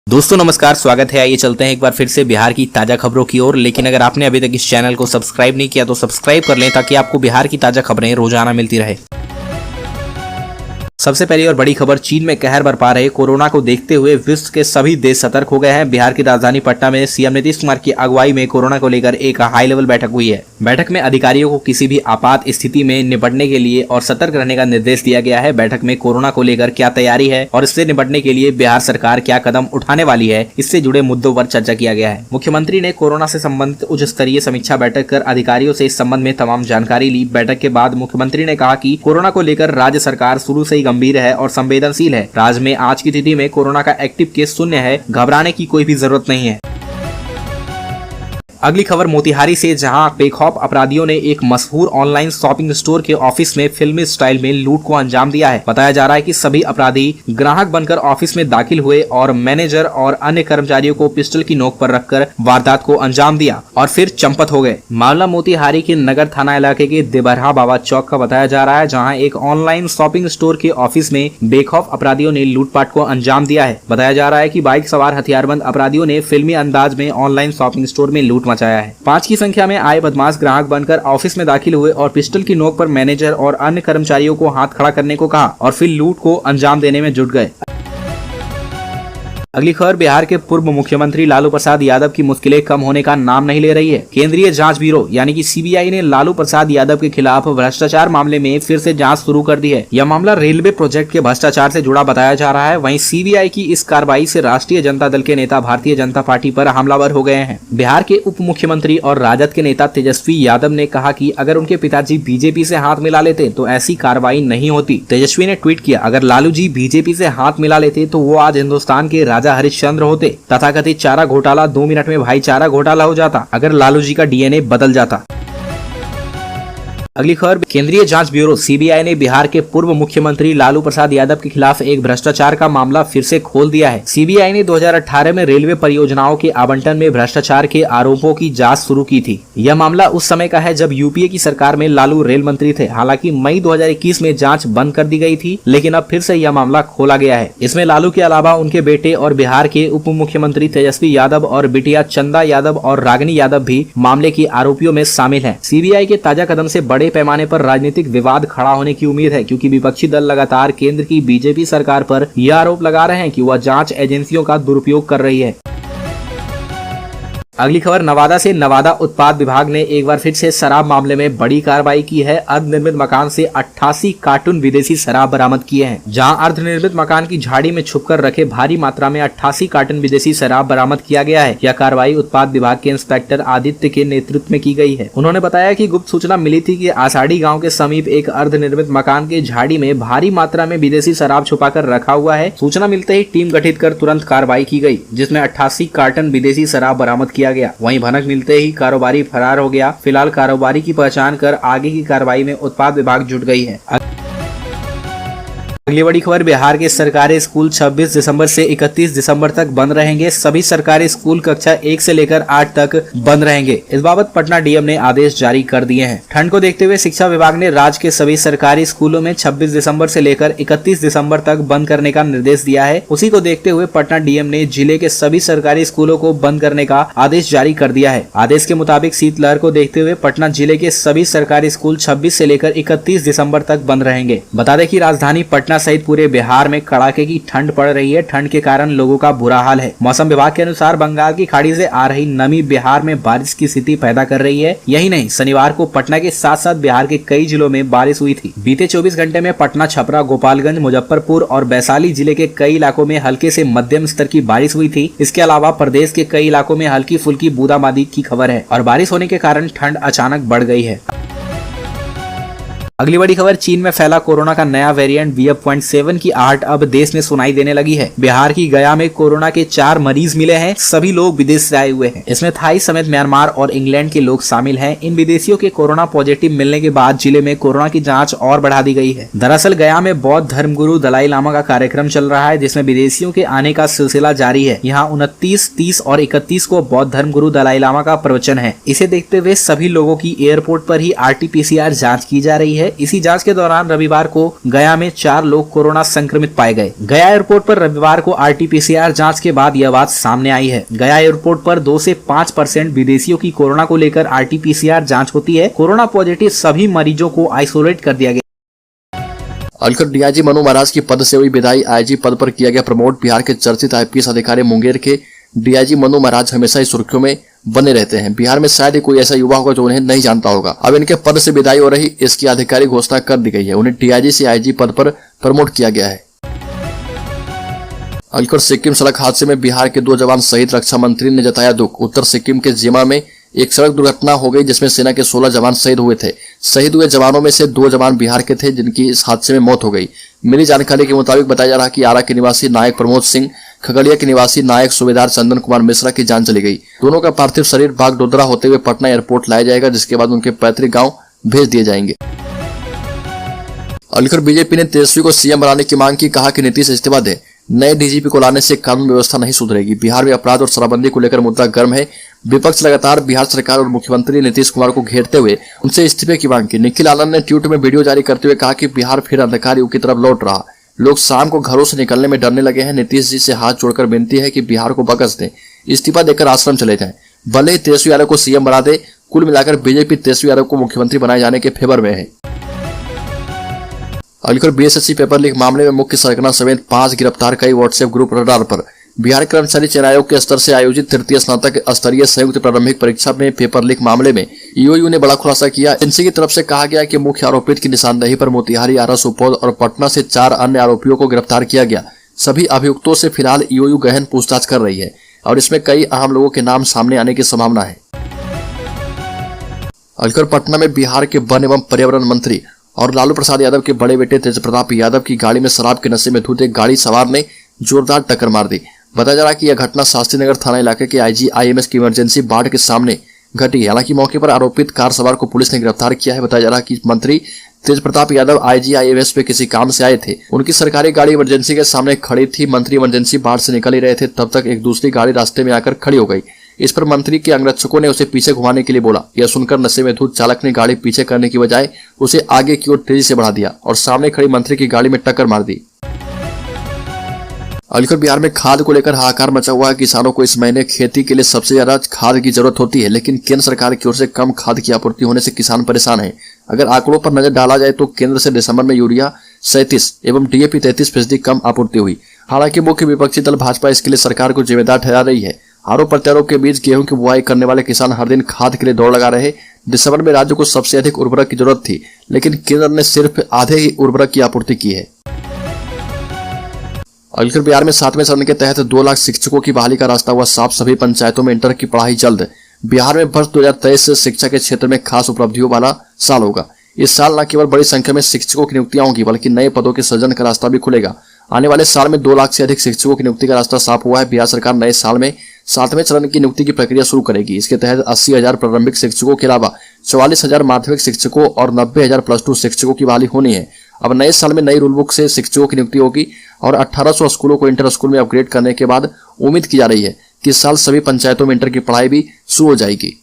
दोस्तों नमस्कार, स्वागत है। आइए चलते हैं एक बार फिर से बिहार की ताजा खबरों की ओर। लेकिन अगर आपने अभी तक इस चैनल को सब्सक्राइब नहीं किया तो सब्सक्राइब कर लें ताकि आपको बिहार की ताजा खबरें रोजाना मिलती रहे। सबसे पहली और बड़ी खबर, चीन में कहर बरपा रहे कोरोना को देखते हुए विश्व के सभी देश सतर्क हो गए हैं। बिहार की राजधानी पटना में सीएम नीतीश कुमार की अगुवाई में कोरोना को लेकर एक हाई लेवल बैठक हुई है। बैठक में अधिकारियों को किसी भी आपात स्थिति में निपटने के लिए और सतर्क रहने का निर्देश दिया गया है। बैठक में कोरोना को लेकर क्या तैयारी है और इससे निपटने के लिए बिहार सरकार क्या कदम उठाने वाली है, इससे जुड़े मुद्दों पर चर्चा किया गया है। मुख्यमंत्री ने कोरोना से संबंधित उच्च स्तरीय समीक्षा बैठक कर अधिकारियों से इस संबंध में तमाम जानकारी ली। बैठक के बाद मुख्यमंत्री ने कहा कि कोरोना को लेकर राज्य सरकार शुरू से ही गंभीर है और संवेदनशील है। राज्य में आज की तिथि में कोरोना का एक्टिव केस शून्य है, घबराने की कोई भी जरूरत नहीं है। अगली खबर मोतिहारी से, जहां बेखौफ अपराधियों ने एक मशहूर ऑनलाइन शॉपिंग स्टोर के ऑफिस में फिल्मी स्टाइल में लूट को अंजाम दिया है। बताया जा रहा है कि सभी अपराधी ग्राहक बनकर ऑफिस में दाखिल हुए और मैनेजर और अन्य कर्मचारियों को पिस्टल की नोक पर रखकर वारदात को अंजाम दिया और फिर चंपत हो गए। मामला मोतिहारी के नगर थाना इलाके के देबरहा बाबा चौक का बताया जा रहा है, जहाँ एक ऑनलाइन शॉपिंग स्टोर के ऑफिस में बेखौफ अपराधियों ने लूटपाट को अंजाम दिया है। बताया जा रहा है कि बाइक सवार हथियारबंद अपराधियों ने फिल्मी अंदाज में ऑनलाइन शॉपिंग स्टोर में लूट मचाया है। 5 की संख्या में आए बदमाश ग्राहक बनकर ऑफिस में दाखिल हुए और पिस्टल की नोक पर मैनेजर और अन्य कर्मचारियों को हाथ खड़ा करने को कहा और फिर लूट को अंजाम देने में जुट गए। अगली खबर, बिहार के पूर्व मुख्यमंत्री लालू प्रसाद यादव की मुश्किलें कम होने का नाम नहीं ले रही है। केंद्रीय जांच ब्यूरो यानी कि सीबीआई ने लालू प्रसाद यादव के खिलाफ भ्रष्टाचार मामले में फिर से जांच शुरू कर दी है। यह मामला रेलवे प्रोजेक्ट के भ्रष्टाचार से जुड़ा बताया जा रहा है। वहीं सीबीआई की इस कार्रवाई से राष्ट्रीय जनता दल के नेता भारतीय जनता पार्टी पर हमलावर हो गए हैं। बिहार के उप मुख्यमंत्री और राजद के नेता तेजस्वी यादव ने कहा कि अगर उनके पिताजी बीजेपी से हाथ मिला लेते तो ऐसी कार्रवाई नहीं होती। तेजस्वी ने ट्वीट किया, अगर लालू जी बीजेपी से हाथ मिला लेते तो वो आज हिंदुस्तान के राजा हरिश्चंद्र होते। तथाकथित चारा घोटाला 2 मिनट में भाईचारा घोटाला हो जाता अगर लालू जी का डीएनए बदल जाता। अगली खबर, केंद्रीय जांच ब्यूरो सीबीआई ने बिहार के पूर्व मुख्यमंत्री लालू प्रसाद यादव के खिलाफ एक भ्रष्टाचार का मामला फिर से खोल दिया है। सीबीआई ने 2018 में रेलवे परियोजनाओं के आवंटन में भ्रष्टाचार के आरोपों की जांच शुरू की थी। यह मामला उस समय का है जब यूपीए की सरकार में लालू रेल मंत्री थे। हालांकि मई 2021 में जांच बंद कर दी गई थी, लेकिन अब फिर से यह मामला खोला गया है। इसमें लालू के अलावा उनके बेटे और बिहार के उप मुख्यमंत्री तेजस्वी यादव और बिटिया चंदा यादव और रागिनी यादव भी मामले के आरोपियों में शामिल हैं। सीबीआई के ताजा कदम से बड़े पैमाने पर राजनीतिक विवाद खड़ा होने की उम्मीद है, क्योंकि विपक्षी दल लगातार केंद्र की बीजेपी सरकार पर यह आरोप लगा रहे हैं कि वह जांच एजेंसियों का दुरुपयोग कर रही है। अगली खबर, नवादा से, नवादा उत्पाद विभाग ने एक बार फिर से शराब मामले में बड़ी कार्रवाई की है। अर्धनिर्मित मकान से 88 कार्टून विदेशी शराब बरामद किए हैं। जहां अर्धनिर्मित मकान की झाड़ी में छुपकर रखे भारी मात्रा में 88 कार्टून विदेशी शराब बरामद किया गया है। यह कार्रवाई उत्पाद विभाग के इंस्पेक्टर आदित्य के नेतृत्व में की गई है। उन्होंने बताया कि गुप्त सूचना मिली थी कि आषाढ़ी गाँव के समीप एक अर्धनिर्मित मकान के झाड़ी में भारी मात्रा में विदेशी शराब छुपाकर रखा हुआ है। सूचना मिलते ही टीम गठित कर तुरंत कार्रवाई की गई, जिसमें 88 कार्टन विदेशी शराब बरामद किया गया। वहीं भनक मिलते ही कारोबारी फरार हो गया। फिलहाल कारोबारी की पहचान कर आगे की कार्रवाई में उत्पाद विभाग जुट गई है। अगली बड़ी खबर, बिहार के सरकारी स्कूल 26 दिसंबर से 31 दिसंबर तक बंद रहेंगे। सभी सरकारी स्कूल कक्षा 1 से लेकर 8 तक बंद रहेंगे। इस बाबत पटना डीएम ने आदेश जारी कर दिए हैं। ठंड को देखते हुए शिक्षा विभाग ने राज्य के सभी सरकारी स्कूलों में 26 दिसंबर से लेकर 31 दिसंबर तक बंद करने का निर्देश दिया है। उसी को देखते हुए पटना डीएम ने जिले के सभी सरकारी स्कूलों को बंद करने का आदेश जारी कर दिया है। आदेश के मुताबिक शीतलहर को देखते हुए पटना जिले के सभी सरकारी स्कूल 26 से लेकर 31 दिसंबर तक बंद रहेंगे। बता दें कि राजधानी पटना सहित पूरे बिहार में कड़ाके की ठंड पड़ रही है। ठंड के कारण लोगों का बुरा हाल है। मौसम विभाग के अनुसार बंगाल की खाड़ी से आ रही नमी बिहार में बारिश की स्थिति पैदा कर रही है। यही नहीं, शनिवार को पटना के साथ साथ बिहार के कई जिलों में बारिश हुई थी। बीते 24 घंटे में पटना, छपरा, गोपालगंज, मुजफ्फरपुर और वैशाली जिले के कई इलाकों में हल्के से मध्यम स्तर की बारिश हुई थी। इसके अलावा प्रदेश के कई इलाकों में हल्की फुल्की बूंदाबांदी की खबर है और बारिश होने के कारण ठंड अचानक बढ़ गई है। अगली बड़ी खबर, चीन में फैला कोरोना का नया वेरिएंट BF.7 की आहट अब देश में सुनाई देने लगी है। बिहार की गया में कोरोना के 4 मरीज मिले हैं। सभी लोग विदेश से आए हुए हैं। इसमें थाई समेत म्यांमार और इंग्लैंड के लोग शामिल हैं। इन विदेशियों के कोरोना पॉजिटिव मिलने के बाद जिले में कोरोना की जांच और बढ़ा दी गई है। दरअसल गया में बौद्ध धर्मगुरु दलाई लामा का कार्यक्रम चल रहा है, जिसमें विदेशियों के आने का सिलसिला जारी है। यहाँ 29, 30 और 31 को बौद्ध धर्मगुरु दलाई लामा का प्रवचन है। इसे देखते हुए सभी लोगों की एयरपोर्ट पर ही RT-PCR जाँच की जा रही है। है। इसी जांच के दौरान रविवार को गया में 4 लोग कोरोना संक्रमित पाए गए। गया एयरपोर्ट पर रविवार को RT-PCR जांच के बाद यह बात सामने आई है। गया एयरपोर्ट पर 2 से 5% विदेशियों की कोरोना को लेकर RT-PCR जांच होती है। कोरोना पॉजिटिव सभी मरीजों को आइसोलेट कर दिया गया। अलकर डीआईजी मनु महाराज की पद से हुई विदाई, आईजी पद पर किया गया प्रमोट। बिहार के चर्चित IPS अधिकारी मुंगेर के डीआईजी मनु महाराज हमेशा ही सुर्खियों में बने रहते हैं। बिहार में शायद ही कोई ऐसा युवा होगा जो उन्हें नहीं जानता होगा। अब इनके पद से विदाई हो रही, इसकी आधिकारिक घोषणा कर दी गई है। उन्हें डीआईजी से आईजी पद पर प्रमोट किया गया है। अलकर सिक्किम सड़क हादसे में बिहार के 2 जवान शहीद, रक्षा मंत्री ने जताया दुख। उत्तर सिक्किम के जिमा में एक सड़क दुर्घटना हो गई जिसमें सेना के 16 जवान शहीद हुए थे। शहीद हुए जवानों में से 2 जवान बिहार के थे जिनकी इस हादसे में मौत हो गई। मिली जानकारी के मुताबिक बताया जा रहा कि आरा के निवासी नायक प्रमोद सिंह, खगड़िया के निवासी नायक सूबेदार चंदन कुमार मिश्रा की जान चली गई। दोनों का पार्थिव शरीर बागडोगरा होते हुए पटना एयरपोर्ट लाया जाएगा, जिसके बाद उनके पैतृक गांव भेज दिए जाएंगे। अलकर बीजेपी ने तेजस्वी को सीएम बनाने की मांग की, कहा कि नीतीश इस्तीफा दे। नए डीजीपी को लाने से कानून व्यवस्था नहीं सुधरेगी। बिहार में अपराध और शराबबंदी को लेकर मुद्दा गर्म है। विपक्ष लगातार बिहार सरकार और मुख्यमंत्री नीतीश कुमार को घेरते हुए उनसे इस्तीफे की मांग की। निखिल आनंद ने ट्वीट में वीडियो जारी करते हुए कहा कि बिहार फिर अंधकार युग की तरफ लौट रहा। लोग शाम को घरों से निकलने में डरने लगे हैं। नीतीश जी से हाथ जोड़कर विनती है कि बिहार को बख्श दें, इस्तीफा देकर आश्रम चले जाएं। भले ही तेजस्वी यादव को सीएम बना दे, कुल मिलाकर बीजेपी तेजस्वी यादव को मुख्यमंत्री बनाए जाने के फेवर में है। अलकर BSSC पेपर लीक मामले में मुख्य सरगना समेत 5 गिरफ्तार, कई व्हाट्सएप ग्रुप रडार पर। बिहार कर्मचारी चयन आयोग के स्तर से आयोजित तृतीय स्नातक स्तरीय संयुक्त प्रारंभिक परीक्षा में पेपर लीक मामले में EOU ने बड़ा खुलासा किया। एजेंसी की तरफ से कहा गया कि मुख्य आरोपित की निशानदेही पर मोतिहारी, आरा, सुपौल और पटना से 4 अन्य आरोपियों को गिरफ्तार किया गया। सभी अभियुक्तों से फिलहाल EOU गहन पूछताछ कर रही है और इसमें कई अहम लोगों के नाम सामने आने की संभावना है। अलकर पटना में बिहार के वन एवं पर्यावरण मंत्री और लालू प्रसाद यादव के बड़े बेटे तेज प्रताप यादव की गाड़ी में शराब के नशे में धुत एक गाड़ी सवार ने जोरदार टक्कर मार दी। बताया जा रहा कि यह घटना शास्त्री नगर थाना इलाके के IGIMS की इमरजेंसी वार्ड के सामने घटी। हालांकि मौके पर आरोपित कार सवार को पुलिस ने गिरफ्तार किया है। बताया जा रहा कि मंत्री तेज प्रताप यादव IGIMS पे किसी काम से आए थे। उनकी सरकारी गाड़ी इमरजेंसी के सामने खड़ी थी। मंत्री इमरजेंसी वार्ड से निकल ही रहे थे, तब तक एक दूसरी गाड़ी रास्ते में आकर खड़ी हो गई। इस पर मंत्री के अंगरक्षकों ने उसे पीछे घुमाने के लिए बोला। यह सुनकर नशे में धुत चालक ने गाड़ी पीछे करने की बजाय उसे आगे की ओर तेजी से बढ़ा दिया और सामने खड़ी मंत्री की गाड़ी में टक्कर मार दी। अलकर बिहार में खाद को लेकर हाहाकार मचा हुआ है। किसानों को इस महीने खेती के लिए सबसे ज्यादा खाद की जरूरत होती है, लेकिन केंद्र सरकार की ओर से कम खाद की आपूर्ति होने से किसान परेशान हैं। अगर आंकड़ों पर नजर डाला जाए तो केंद्र से दिसंबर में यूरिया 37 एवं DAP 33% कम आपूर्ति हुई। हालांकि मुख्य विपक्षी दल भाजपा इसके लिए सरकार को जिम्मेदार ठहरा रही है। आरोप प्रत्यारोप के बीच गेहूं की बुआई करने वाले किसान हर दिन खाद के लिए दौड़ लगा रहे। दिसंबर में राज्य को सबसे अधिक उर्वरक की जरूरत थी, लेकिन केंद्र ने सिर्फ आधे ही उर्वरक की आपूर्ति की है। अलकर बिहार में 7वें चरण के तहत 2 लाख शिक्षकों की बहाली का रास्ता हुआ साफ। सभी पंचायतों में इंटर की पढ़ाई जल्द। बिहार में वर्ष 2023 से शिक्षा के क्षेत्र में खास उपलब्धियों वाला साल होगा। इस साल न केवल बड़ी संख्या में शिक्षकों की नियुक्तियां होंगी, बल्कि नए पदों के सृजन का रास्ता भी खुलेगा। आने वाले साल में 2 लाख से अधिक शिक्षकों की नियुक्ति का रास्ता साफ हुआ है। बिहार सरकार नए साल में 7वें चरण की नियुक्ति की प्रक्रिया शुरू करेगी। इसके तहत 80,000 प्रारंभिक शिक्षकों के अलावा 44,000 माध्यमिक शिक्षकों और 90,000 +2 शिक्षकों की बहाली होनी है। अब नए साल में नई रूल बुक से शिक्षकों की नियुक्ति होगी और 1800 स्कूलों को इंटर स्कूल में अपग्रेड करने के बाद उम्मीद की जा रही है कि इस साल सभी पंचायतों में इंटर की पढ़ाई भी शुरू हो जाएगी।